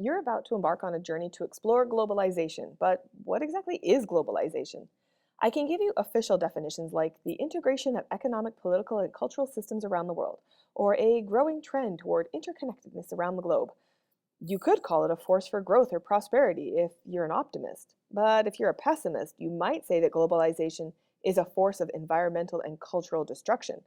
You're about to embark on a journey to explore globalization, but what exactly is globalization? I can give you official definitions like the integration of economic, political, and cultural systems around the world, or a growing trend toward interconnectedness around the globe. You could call it a force for growth or prosperity if you're an optimist. But if you're a pessimist, you might say that globalization is a force of environmental and cultural destruction.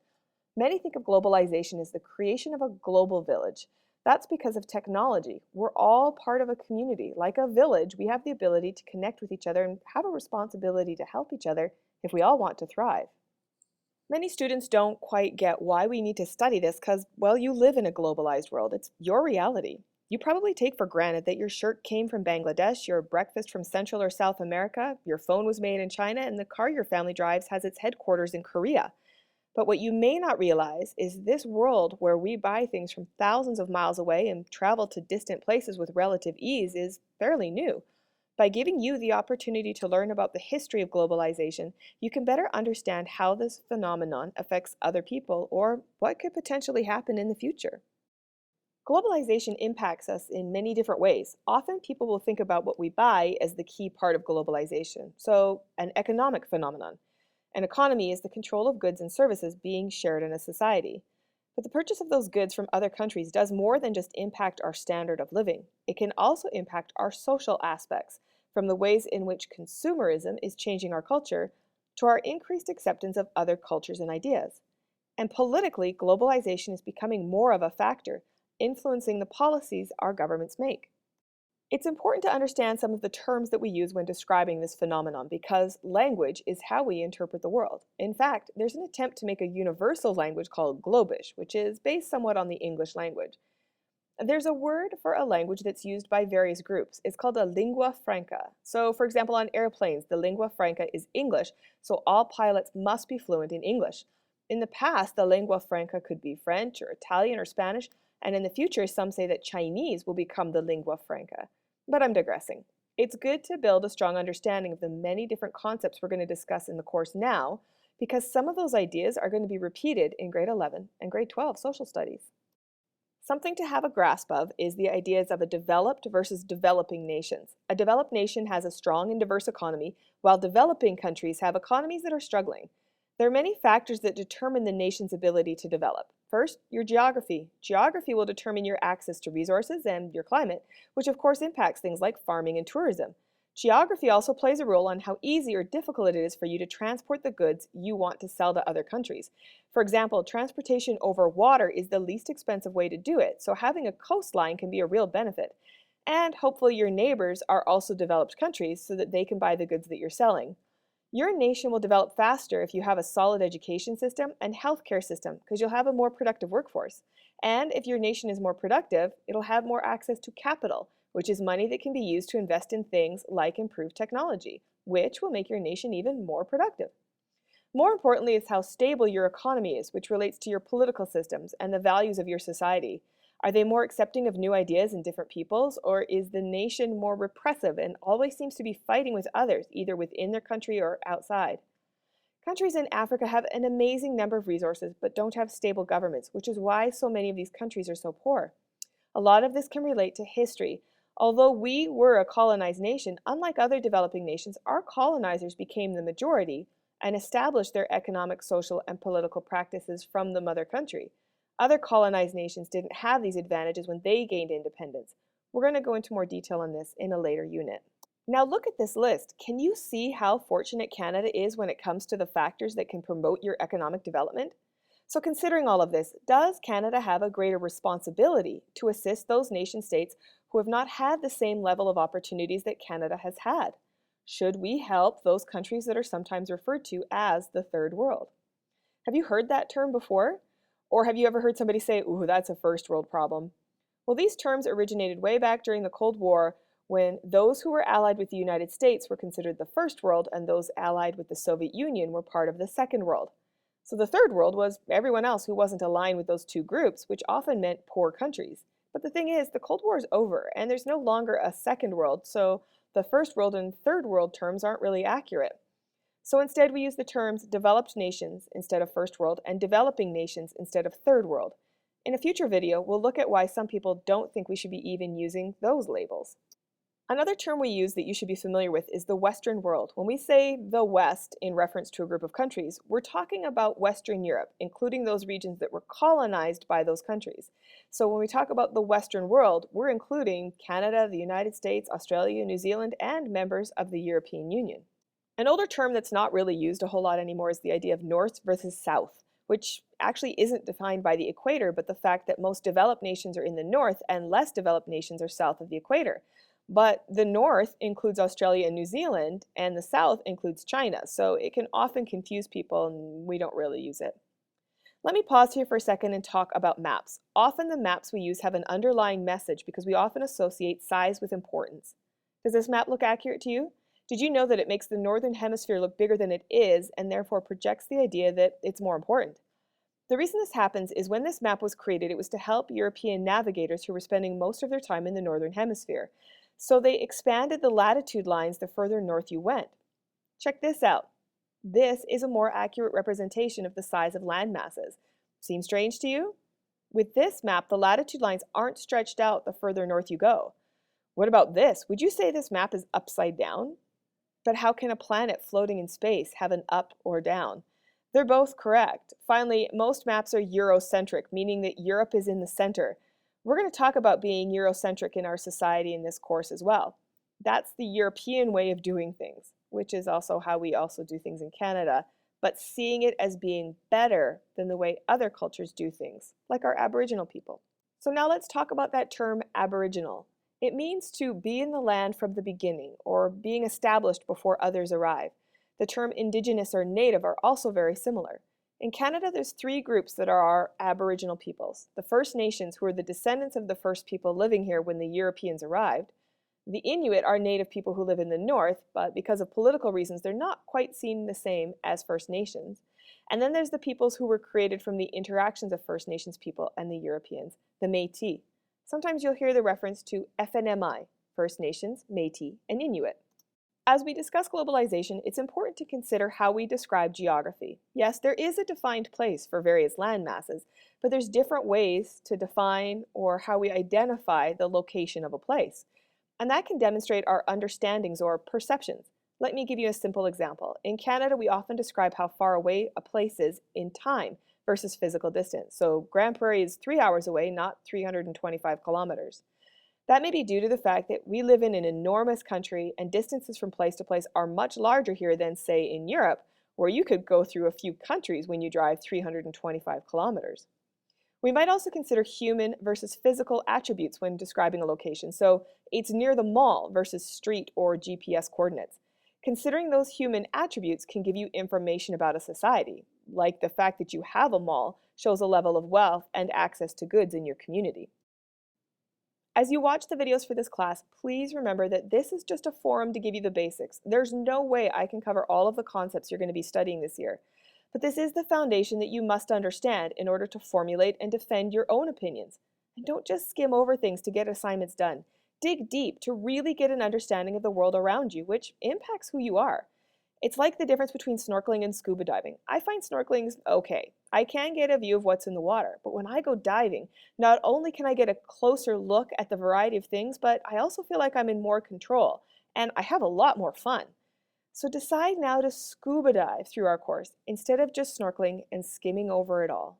Many think of globalization as the creation of a global village. That's because of technology. We're all part of a community. Like a village, we have the ability to connect with each other and have a responsibility to help each other if we all want to thrive. Many students don't quite get why we need to study this because, well, you live in a globalized world. It's your reality. You probably take for granted that your shirt came from Bangladesh, your breakfast from Central or South America, your phone was made in China, and the car your family drives has its headquarters in Korea. But what you may not realize is this world where we buy things from thousands of miles away and travel to distant places with relative ease is fairly new. By giving you the opportunity to learn about the history of globalization, you can better understand how this phenomenon affects other people or what could potentially happen in the future. Globalization impacts us in many different ways. Often people will think about what we buy as the key part of globalization, so an economic phenomenon. An economy is the control of goods and services being shared in a society. But the purchase of those goods from other countries does more than just impact our standard of living. It can also impact our social aspects, from the ways in which consumerism is changing our culture to our increased acceptance of other cultures and ideas. And politically, globalization is becoming more of a factor, influencing the policies our governments make. It's important to understand some of the terms that we use when describing this phenomenon because language is how we interpret the world. In fact, there's an attempt to make a universal language called Globish, which is based somewhat on the English language. There's a word for a language that's used by various groups. It's called a lingua franca. So, for example, on airplanes, the lingua franca is English, so all pilots must be fluent in English. In the past, the lingua franca could be French or Italian or Spanish, and in the future, some say that Chinese will become the lingua franca. But I'm digressing. It's good to build a strong understanding of the many different concepts we're going to discuss in the course now, because some of those ideas are going to be repeated in grade 11 and grade 12 social studies. Something to have a grasp of is the ideas of a developed versus developing nations. A developed nation has a strong and diverse economy, while developing countries have economies that are struggling. There are many factors that determine the nation's ability to develop. First, your geography. Geography will determine your access to resources and your climate, which of course impacts things like farming and tourism. Geography also plays a role on how easy or difficult it is for you to transport the goods you want to sell to other countries. For example, transportation over water is the least expensive way to do it, so having a coastline can be a real benefit. And hopefully your neighbors are also developed countries so that they can buy the goods that you're selling. Your nation will develop faster if you have a solid education system and healthcare system because you'll have a more productive workforce. And if your nation is more productive, it'll have more access to capital, which is money that can be used to invest in things like improved technology, which will make your nation even more productive. More importantly is how stable your economy is, which relates to your political systems and the values of your society. Are they more accepting of new ideas and different peoples, or is the nation more repressive and always seems to be fighting with others, either within their country or outside? Countries in Africa have an amazing number of resources but don't have stable governments, which is why so many of these countries are so poor. A lot of this can relate to history. Although we were a colonized nation, unlike other developing nations, our colonizers became the majority and established their economic, social, and political practices from the mother country. Other colonized nations didn't have these advantages when they gained independence. We're going to go into more detail on this in a later unit. Now look at this list. Can you see how fortunate Canada is when it comes to the factors that can promote your economic development? So considering all of this, does Canada have a greater responsibility to assist those nation states who have not had the same level of opportunities that Canada has had? Should we help those countries that are sometimes referred to as the third world? Have you heard that term before? Or have you ever heard somebody say, ooh, that's a first world problem? Well, these terms originated way back during the Cold War when those who were allied with the United States were considered the first world and those allied with the Soviet Union were part of the second world. So the third world was everyone else who wasn't aligned with those two groups, which often meant poor countries. But the thing is, the Cold War is over and there's no longer a second world, so the first world and third world terms aren't really accurate. So instead we use the terms developed nations instead of first world and developing nations instead of third world. In a future video, we'll look at why some people don't think we should be even using those labels. Another term we use that you should be familiar with is the Western world. When we say the West in reference to a group of countries, we're talking about Western Europe, including those regions that were colonized by those countries. So when we talk about the Western world, we're including Canada, the United States, Australia, New Zealand, and members of the European Union. An older term that's not really used a whole lot anymore is the idea of North versus South, which actually isn't defined by the equator, but the fact that most developed nations are in the north and less developed nations are south of the equator. But the north includes Australia and New Zealand, and the south includes China, so it can often confuse people and we don't really use it. Let me pause here for a second and talk about maps. Often the maps we use have an underlying message because we often associate size with importance. Does this map look accurate to you? Did you know that it makes the northern hemisphere look bigger than it is and therefore projects the idea that it's more important? The reason this happens is when this map was created, it was to help European navigators who were spending most of their time in the northern hemisphere. So they expanded the latitude lines the further north you went. Check this out. This is a more accurate representation of the size of land masses. Seem strange to you? With this map, the latitude lines aren't stretched out the further north you go. What about this? Would you say this map is upside down? But how can a planet floating in space have an up or down? They're both correct. Finally, most maps are Eurocentric, meaning that Europe is in the center. We're going to talk about being Eurocentric in our society in this course as well. That's the European way of doing things, which is also how we also do things in Canada, but seeing it as being better than the way other cultures do things, like our Aboriginal people. So now let's talk about that term Aboriginal. It means to be in the land from the beginning, or being established before others arrive. The term Indigenous or Native are also very similar. In Canada, there's three groups that are our Aboriginal peoples. The First Nations, who are the descendants of the first people living here when the Europeans arrived. The Inuit are Native people who live in the north, but because of political reasons, they're not quite seen the same as First Nations. And then there's the peoples who were created from the interactions of First Nations people and the Europeans, the Métis. Sometimes you'll hear the reference to FNMI, First Nations, Métis, and Inuit. As we discuss globalization, it's important to consider how we describe geography. Yes, there is a defined place for various land masses, but there's different ways to define or how we identify the location of a place. And that can demonstrate our understandings or perceptions. Let me give you a simple example. In Canada, we often describe how far away a place is in time versus physical distance. So Grand Prairie is 3 hours away, not 325 kilometers. That may be due to the fact that we live in an enormous country and distances from place to place are much larger here than, say, in Europe, where you could go through a few countries when you drive 325 kilometers. We might also consider human versus physical attributes when describing a location. So it's near the mall versus street or GPS coordinates. Considering those human attributes can give you information about a society, like the fact that you have a mall shows a level of wealth and access to goods in your community. As you watch the videos for this class, please remember that this is just a forum to give you the basics. There's no way I can cover all of the concepts you're going to be studying this year. But this is the foundation that you must understand in order to formulate and defend your own opinions. And don't just skim over things to get assignments done. Dig deep to really get an understanding of the world around you, which impacts who you are. It's like the difference between snorkeling and scuba diving. I find snorkeling's okay. I can get a view of what's in the water, but when I go diving, not only can I get a closer look at the variety of things, but I also feel like I'm in more control, and I have a lot more fun. So decide now to scuba dive through our course instead of just snorkeling and skimming over it all.